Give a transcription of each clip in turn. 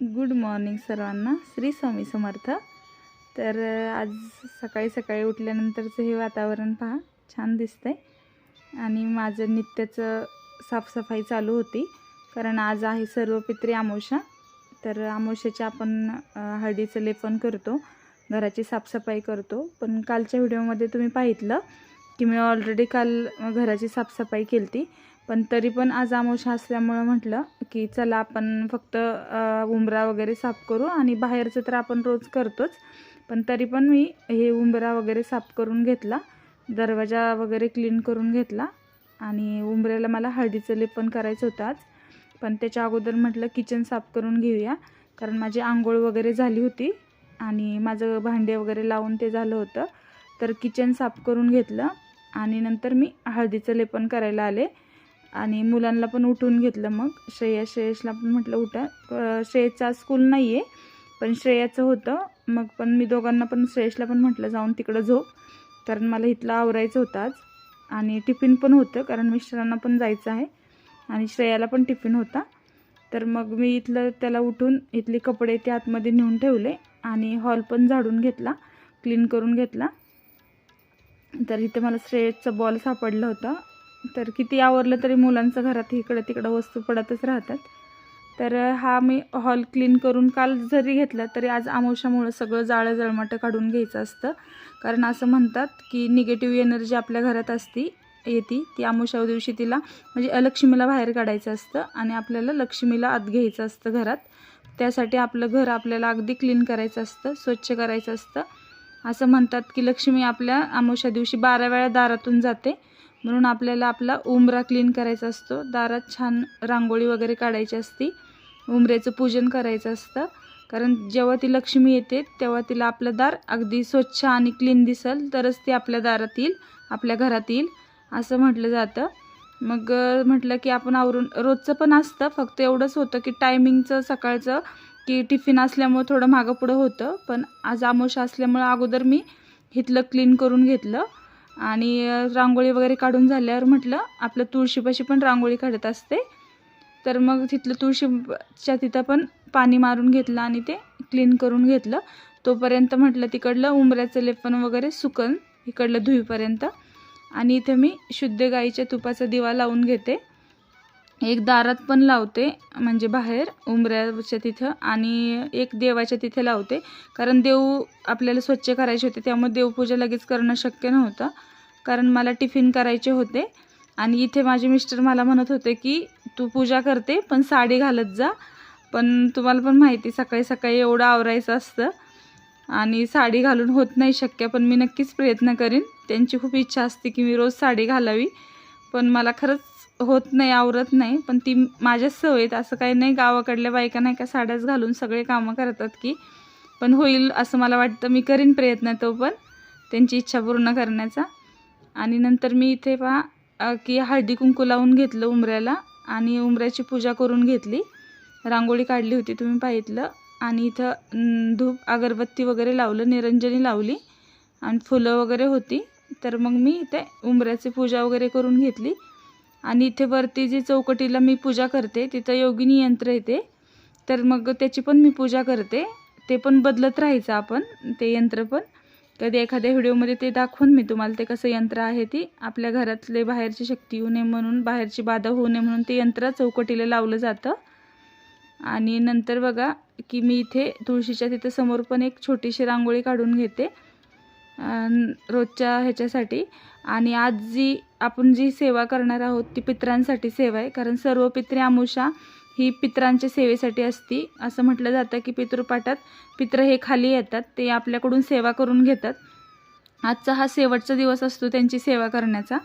Good morning सर्वांना. श्री स्वामी समर्थ. तर आज सकाळी सकाळी उठल्यानंतरचं हे वातावरण पहा, छान दिसतंय. आणि माझं नित्याचं साफसफाई चालू होती, कारण आज आहे सर्वपित्री अमावस्या. तर अमावस्येच्या आपण हळदीचं लेपन करतो, घराची साफसफाई करतो. पण कालच्या व्हिडिओमध्ये तुम्ही पाहितलं की मी ऑलरेडी काल घराची साफसफाई केली होती, पण तरी पण आज अमावस्या असल्यामुळं म्हटलं की चला आपण फक्त उंबरा वगैरे साफ करू. आणि बाहेरचं तर आपण रोज करतोच, पण तरी पण मी हे उंबरा वगैरे साफ करून घेतला, दरवाजा वगैरे क्लीन करून घेतला. आणि उंबऱ्याला मला हळदीचं लेपन करायचं होतं आज, पण त्याच्या अगोदर म्हटलं किचन साफ करून घेऊया, कारण माझी आंघोळ वगैरे झाली होती आणि माझं भांडे वगैरे लावून ते झालं होतं. तर किचन साफ करून घेतलं आणि नंतर मी हळदीचं लेपन करायला आले. आणि मुलांना पण उठून घेतलं. मग श्रेयसला पण म्हटलं उठा. श्रेयसचा स्कूल नाही आहे, पण श्रेयाचं होतं. मग पण मी दोघांना पण, श्रेयसला पण म्हटलं जाऊन तिकडं झोप, कारण मला इथलं आवरायचं होतं आज. आणि टिफिन पण होतं, कारण मिस्टरांना पण जायचं आहे आणि श्रेयाला पण टिफिन होता. तर मग मी इथलं त्याला उठून इथले कपडे ते आतमध्ये नेऊन ठेवले आणि हॉल पण झाडून घेतला, क्लीन करून घेतला. तर इथे मला श्रेयसचा बॉल सापडला होता. तर किती आवरलं तरी मुलांचं घरात इकडं तिकडं वस्तू पडतच राहतात. तर हा मी हॉल क्लीन करून काल जरी घेतला तरी आज अमावस्यामुळं सगळं जाळं जळमाटं काढून घ्यायचं असतं. कारण असं म्हणतात की निगेटिव्ह एनर्जी आपल्या घरात येते ती अमावस्या दिवशी तिला म्हणजे अलक्ष्मीला बाहेर काढायचं असतं आणि आपल्याला लक्ष्मीला आत घ्यायचं असतं घरात. त्यासाठी आपलं घर आपल्याला अगदी क्लीन करायचं असतं, स्वच्छ करायचं असतं. असं म्हणतात की लक्ष्मी आपल्या अमावस्या दिवशी 12 वेळा दारातून जाते, म्हणून आपल्याला आपला उंबरा क्लीन करायचा असतो. दारात छान रांगोळी वगैरे काढायची असते, उंबऱ्याचं पूजन करायचं असतं. कारण जेव्हा ती लक्ष्मी येते तेव्हा तिला आपलं दार अगदी स्वच्छ आणि क्लीन दिसेल तरच ती आपल्या दारात येईल, आपल्या घरात येईल, असं म्हटलं जातं. मग म्हटलं की आपण आवरून रोजचं पण असतं, फक्त एवढंच होतं की टायमिंगचं सकाळचं की टिफिन असल्यामुळं थोडं मागं पुढं होतं. पण आज अमावस्या असल्यामुळं अगोदर मी इथलं क्लीन करून घेतलं. आणि रांगोळी वगैरे काढून झाल्यावर म्हटलं आपलं तुळशीपाशी पण रांगोळी काढत असते. तर मग तिथलं तुळशीच्या तिथं पण पाणी मारून घेतलं आणि ते क्लीन करून घेतलं. तोपर्यंत म्हटलं तिकडलं उंबऱ्याचं लेपन वगैरे सुकन इकडलं धुईपर्यंत. आणि इथे मी शुद्ध गाईच्या तुपाचा दिवा लावून घेते. एक दारात पण लावते, म्हणजे बाहेर उंबऱ्याच्या तिथं, आणि एक देवाच्या तिथे लावते. कारण देव आपल्याला स्वच्छ करायचे होते, त्यामुळे देवपूजा लगेच करणं शक्य नव्हतं, कारण मला टिफिन करायचे होते. आणि इथे माझे मिस्टर मला म्हणत होते की तू पूजा करते पण साडी घालत जा. पण तुम्हाला पण माहिती सकाळी सकाळी एवढं आवरायचं असतं आणि साडी घालून होत नाही शक्य. पण मी नक्कीच प्रयत्न करीन. त्यांची खूप इच्छा असते की मी रोज साडी घालावी, पण मला खरंच होत नाही, आवरत नाही. पण ती माझ्याच सवयीत, असं काही नाही गावाकडल्या बायका नाही का साड्याच घालून सगळे कामं करतात की. पण होईल असं मला वाटतं, मी करीन प्रयत्न तो पण त्यांची इच्छा पूर्ण करण्याचा. आणि नंतर मी इथे पहा की हळदी कुंकू लावून घेतलं उंबऱ्याला आणि उंबऱ्याची पूजा करून घेतली. रांगोळी काढली होती तुम्ही पाहितलं. आणि इथं धूप अगरबत्ती वगैरे लावलं, निरंजनी लावली आणि फुलं वगैरे होती. तर मग मी इथे उंबऱ्याची पूजा वगैरे करून घेतली. आणि इथे वरती जी चौकटीला मी पूजा करते तिथं योगिनी यंत्र येते, तर मग त्याची पण मी पूजा करते. ते पण बदलत राहायचं आपण, ते यंत्र पण कधी एखाद्या व्हिडिओमध्ये ते दाखवून मी तुम्हाला ते कसं यंत्र आहे. ती आपल्या घरातले बाहेरची शक्ती येऊ नये म्हणून, बाहेरची बाधा होऊ नये म्हणून ते यंत्र चौकटीला लावलं जातं. आणि नंतर बघा की मी इथे तुळशीच्या तिथं समोर पण एक छोटीशी रांगोळी काढून घेते रोजच्या ह्याच्यासाठी. आणि आज आपण जी सेवा करणार आहोत ती पितरांसाठी सेवा आहे, कारण सर्व पित्री अमावस्या ही पितरांच्या सेवेसाठी असती. असं म्हटलं जातं की पितृपाठात पित्र हे खाली येतात, ते आपल्याकडून सेवा करून घेतात. आजचा हा शेवटचा दिवस असतो त्यांची सेवा करण्याचा.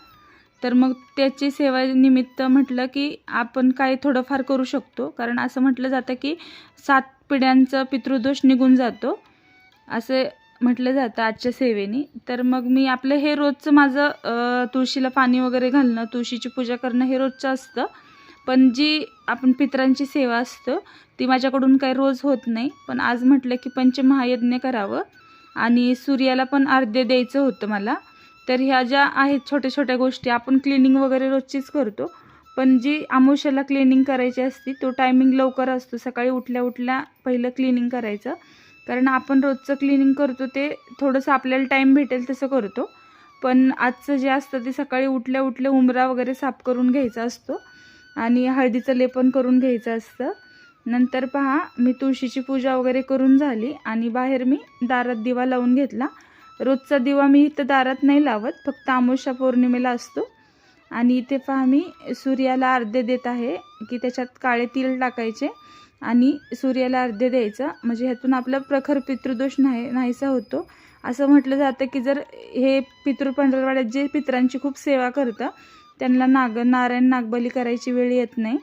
तर मग त्याची सेवा निमित्त म्हटलं की आपण काय थोडंफार करू शकतो, कारण असं म्हटलं जातं की 7 पिढ्यांचा पितृदोष निघून जातो असं म्हटलं जातं आजच्या सेवेनी. तर मग मी आपलं हे रोजचं माझं तुळशीला पाणी वगैरे घालणं, तुळशीची पूजा करणं हे रोजचं असतं. पण जी आपण पितरांची सेवा असतं ती माझ्याकडून काही रोज होत नाही. पण आज म्हटलं की पंचमहायज्ञ करावं आणि सूर्याला पण अर्ध्य द्यायचं होतं मला. तर ह्या ज्या आहेत छोट्या छोट्या गोष्टी, आपण क्लिनिंग वगैरे रोजचीच करतो, पण जी अमावस्येला क्लिनिंग करायची असती तो टायमिंग लवकर असतो, सकाळी उठल्या उठल्या पहिलं क्लिनिंग करायचं. कारण आपण रोजचं क्लिनिंग करतो ते थोडंसं आपल्याला टाईम भेटेल तसं करतो, पण आजचं जे असतं ते सकाळी उठल्या उठल्या उंबरा वगैरे साफ करून घ्यायचा असतो आणि हळदीचं लेपन करून घ्यायचं असतं. नंतर पहा मी तुळशीची पूजा वगैरे करून झाली आणि बाहेर मी दारात दिवा लावून घेतला. रोजचा दिवा मी इथं दारात नाही लावत, फक्त अमावस्या पौर्णिमेला असतो. आणि इथे पहा मी सूर्याला अर्घ्य देत आहे की त्याच्यात काळे तीळ टाकायचे आणि सूर्याला अर्घ्य द्यायचं, म्हणजे ह्यातून आपला प्रखर पितृदोष नाहीसा होतो. असं म्हटलं जातं की जर हे पितृ पंढरवाड्यात जे पितरांची खूप सेवा करतं त्यांना नारायण नागबली करायची वेळ येत नाही.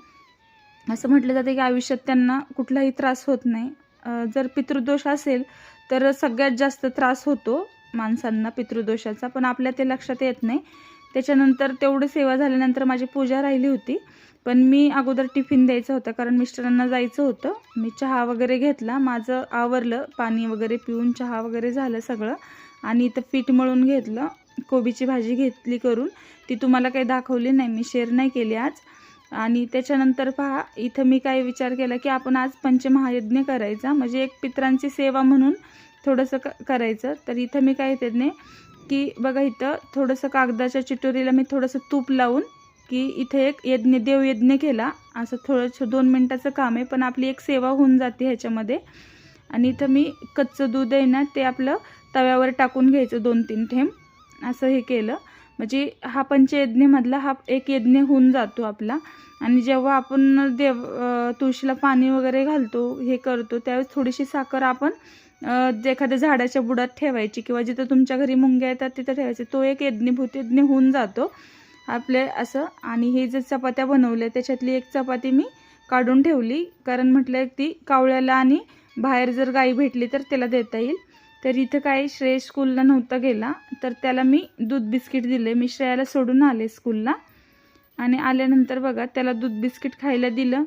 असं म्हटलं जातं की आयुष्यात त्यांना कुठलाही त्रास होत नाही. जर पितृदोष असेल तर सगळ्यात जास्त त्रास होतो माणसांना पितृदोषाचा, पण आपल्या ते लक्षात येत नाही. त्याच्यानंतर तेवढी सेवा झाल्यानंतर माझी पूजा राहिली होती, पण मी अगोदर टिफिन द्यायचं होतं कारण मिस्टरांना जायचं होतं. मी चहा वगैरे घेतला, माझं आवरलं, पाणी वगैरे पिऊन चहा वगैरे झालं सगळं. आणि इथं पीठ मळून घेतलं, कोबीची भाजी घेतली करून, ती तुम्हाला काही दाखवली नाही, मी शेअर नाही केली आज. आणि त्याच्यानंतर पहा इथं मी काय विचार केला की आपण आज पंचमहायज्ञ करायचा, म्हणजे एक पितरांची सेवा म्हणून थोडंसं करायचं. तर इथं मी काय येते की बघा इथं थोडंसं कागदाच्या चिटोरीला मी थोडंसं तूप लावून की इथे एक देवयज्ञ केला. असं थोडंसं 2 मिनटाचं काम आहे, पण आपली एक सेवा होऊन जाते ह्याच्यामध्ये. आणि इथं मी कच्चं दूध आहे ना ते आपलं तव्यावर टाकून घ्यायचं 2-3 थेंब, असं हे केलं, म्हणजे हा पंचयज्ञमधला हा एक यज्ञ होऊन जातो आपला. आणि जेव्हा आपण तुळशीला पाणी वगैरे घालतो हे करतो त्यावेळेस थोडीशी साखर आपण एखाद्या झाडाच्या बुडात ठेवायची किंवा जिथं तुमच्या घरी मुंग्या येतात तिथं ठेवायचे, तो एक यज्ञ होऊन जातो आपले असं. आणि हे जे चपात्या बनवल्या त्याच्यातली एक चपाती मी काढून ठेवली, कारण म्हटलं ती कावळ्याला आणि बाहेर जर गाई भेटली तर त्याला देता येईल. तर इथं काय श्रेय स्कूलला नव्हता गेला तर त्याला मी दूध बिस्किट दिले. मी श्रेयाला सोडून आले स्कूलला आणि आल्यानंतर बघा त्याला दूध बिस्किट खायला दिलं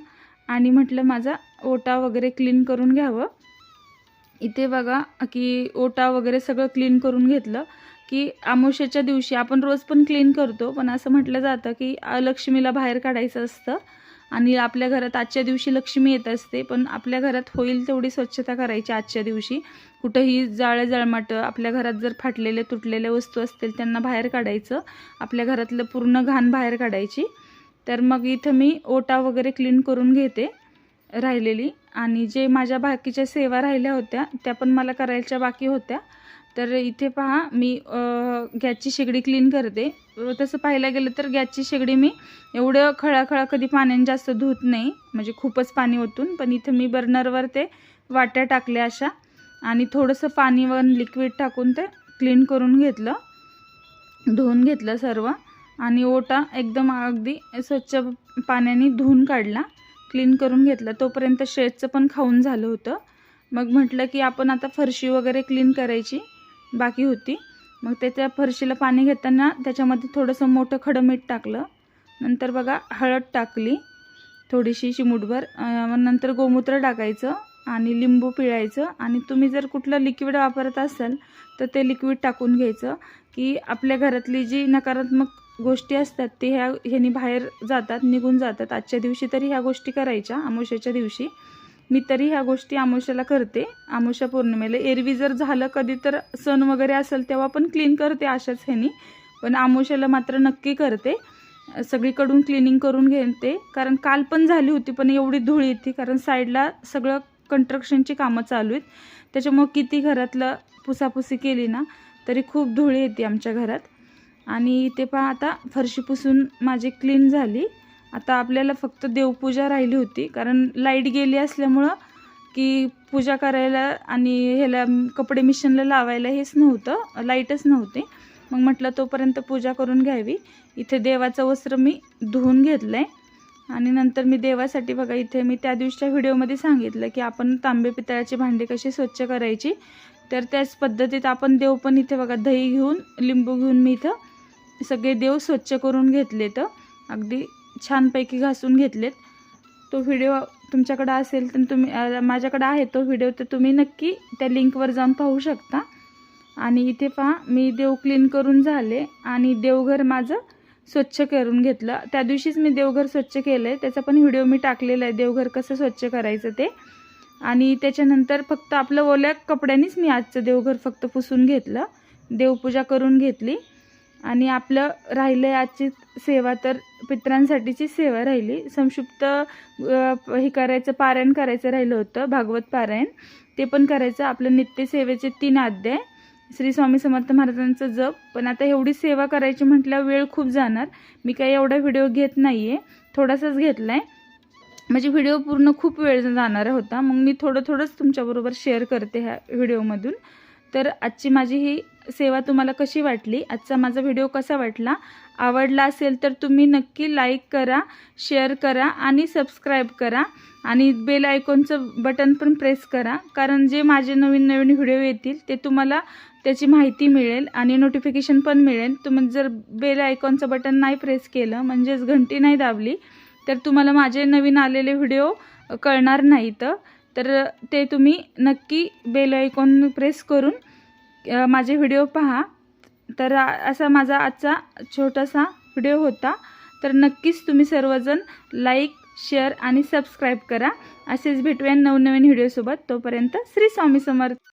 आणि म्हटलं माझा ओटा वगैरे क्लीन करून घ्यावं. इथे बघा की ओटा वगैरे सगळं क्लीन करून घेतलं की अमावस्येच्या दिवशी आपण रोज पण क्लीन करतो, पण असं म्हटलं जातं की लक्ष्मीला बाहेर काढायचं असतं आणि आपल्या घरात आजच्या दिवशी लक्ष्मी येत असते, पण आपल्या घरात होईल तेवढी स्वच्छता करायची आजच्या दिवशी. कुठंही जळमाटं आपल्या घरात जर फाटलेले तुटलेल्या वस्तू असतील त्यांना बाहेर काढायचं, आपल्या घरातलं पूर्ण घाण बाहेर काढायची. तर मग इथं मी ओटा वगैरे क्लीन करून घेते राहिलेली, आणि जे माझ्या बाकीच्या सेवा राहिल्या होत्या त्या पण मला करायच्या बाकी होत्या. तर इथे पहा मी गॅसची शेगडी क्लीन करते. तसं पाहायला गेलं तर गॅसची शेगडी मी एवढं खळाखळा कधी पाण्याने जास्त धुत नाही, म्हणजे खूपच पाणी ओतून. पण इथं मी बर्नरवर ते वाट्या टाकल्या अशा आणि थोडंसं पाणी व लिक्विड टाकून ते क्लीन करून घेतलं, धुवून घेतलं सर्व. आणि ओटा एकदम अगदी स्वच्छ पाण्याने धुवून काढला, क्लीन करून घेतलं. तोपर्यंत शेतचं पण खाऊन झालं होतं. मग म्हटलं की आपण आता फरशी वगैरे क्लीन करायची बाकी होती. मग त्याच्या फरशीला पाणी घेताना त्याच्यामध्ये थोडंसं मोठं खडं मीठ टाकलं, नंतर बघा हळद टाकली थोडीशी चिमूटभर, नंतर गोमूत्र टाकायचं आणि लिंबू पिळायचं. आणि तुम्ही जर कुठलं लिक्विड वापरत असाल तर ते लिक्विड टाकून घ्यायचं की आपल्या घरातली जी नकारात्मक गोष्टी असतात ते ह्यानी बाहेर जातात, निघून जातात. आजच्या दिवशी तरी ह्या गोष्टी करायच्या, अमावस्येच्या दिवशी. मी तरी ह्या गोष्टी अमावस्येला करते, अमावस्या पौर्णिमेला. एरवी जर झालं कधी तर सण वगैरे असेल तेव्हा पण क्लीन करते अशाच ह्यानी, पण अमावस्येला मात्र नक्की करते. सगळीकडून क्लिनिंग करून घेते, कारण काल पण झाली होती पण एवढी धूळ येते, कारण साईडला सगळं कंस्ट्रक्शनची कामं चालू आहेत. त्याच्यामुळं किती घरातलं पुसापुसी केली ना तरी खूप धूळ येते आमच्या घरात. आणि इथे पहा आता फरशी पुसून माझी क्लीन झाली. आता आपल्याला फक्त देवपूजा राहिली होती, कारण लाईट गेली असल्यामुळं की पूजा करायला आणि ह्याला कपडे मिशनला लावायला हेच नव्हतं, लाईटच नव्हते. मग म्हटलं तोपर्यंत पूजा करून घ्यावी. इथे देवाचं वस्त्र मी धुवून घेतलं आहे आणि नंतर मी देवासाठी बघा इथे मी त्या दिवशीच्या व्हिडिओमध्ये सांगितलं की आपण तांबे पितळाची भांडी कशी स्वच्छ करायची, तर त्याच पद्धतीत आपण देव पण इथे बघा दही घेऊन लिंबू घेऊन मी इथं सगळे देव स्वच्छ करून घेतलेत, अगदी छानपैकी घासून घेतलेत. तो व्हिडिओ तुमच्याकडे असेल तर तुम्ही माझ्याकडे आहे तो व्हिडिओ, तर तुम्ही नक्की त्या लिंकवर जाऊन पाहू शकता. आणि इथे पहा मी देव क्लीन करून झाले आणि देवघर माझं स्वच्छ करून घेतलं. त्या दिवशीच मी देवघर स्वच्छ केलं आहे, त्याचा पण व्हिडिओ मी टाकलेला आहे, देवघर कसं स्वच्छ करायचं ते. आणि त्याच्यानंतर फक्त आपलं ओल्या कपड्यांनीच मी आजचं देवघर फक्त पुसून घेतलं, देवपूजा करून घेतली. आणि आपलं राहिलं आहे आजची सेवा, तर पितरांसाठीची सेवा राहिली. संक्षिप्त हे करायचं, पारायण करायचं राहिलं होतं, भागवत पारायण, ते पण करायचं. आपलं नित्यसेवेचे 3 अध्याय, श्री स्वामी समर्थ महाराजांचं जप. पण आता एवढी सेवा करायची म्हटल्यावर वेळ खूप जाणार. मी काही एवढा व्हिडिओ घेत नाही आहे, थोडासाच घेतला आहे. म्हणजे व्हिडिओ पूर्ण खूप वेळ जाणार होता, मग मी थोडंच तुमच्याबरोबर शेअर करते ह्या व्हिडिओमधून. तर आजची माझी ही सेवा तुम्हाला कशी वाटली, आजचा माझा व्हिडिओ कसा वाटला, आवडला असेल तर तुम्ही नक्की लाईक करा, शेअर करा आणि सबस्क्राईब करा. आणि बेल आयकॉनचं बटन पण प्रेस करा, कारण जे माझे नवीन व्हिडिओ येतील ते तुम्हाला त्याची माहिती मिळेल आणि नोटिफिकेशन पण मिळेल. तुम्ही जर बेल आयकॉनचं बटन नाही प्रेस केलं, म्हणजेच घंटी नाही दाबली, तर तुम्हाला माझे नवीन आलेले व्हिडिओ कळणार नाहीत. तर ते तुम्ही नक्की बेल आयकॉन प्रेस करून माझे व्हिडिओ पहा. तर असा माझा आजचा छोटासा व्हिडिओ होता. तर नक्कीच तुम्ही सर्वजण लाईक, शेअर आणि सबस्क्राईब करा. असेच भेटूया नवनवीन व्हिडिओसोबत. तोपर्यंत श्री स्वामी समर्थ.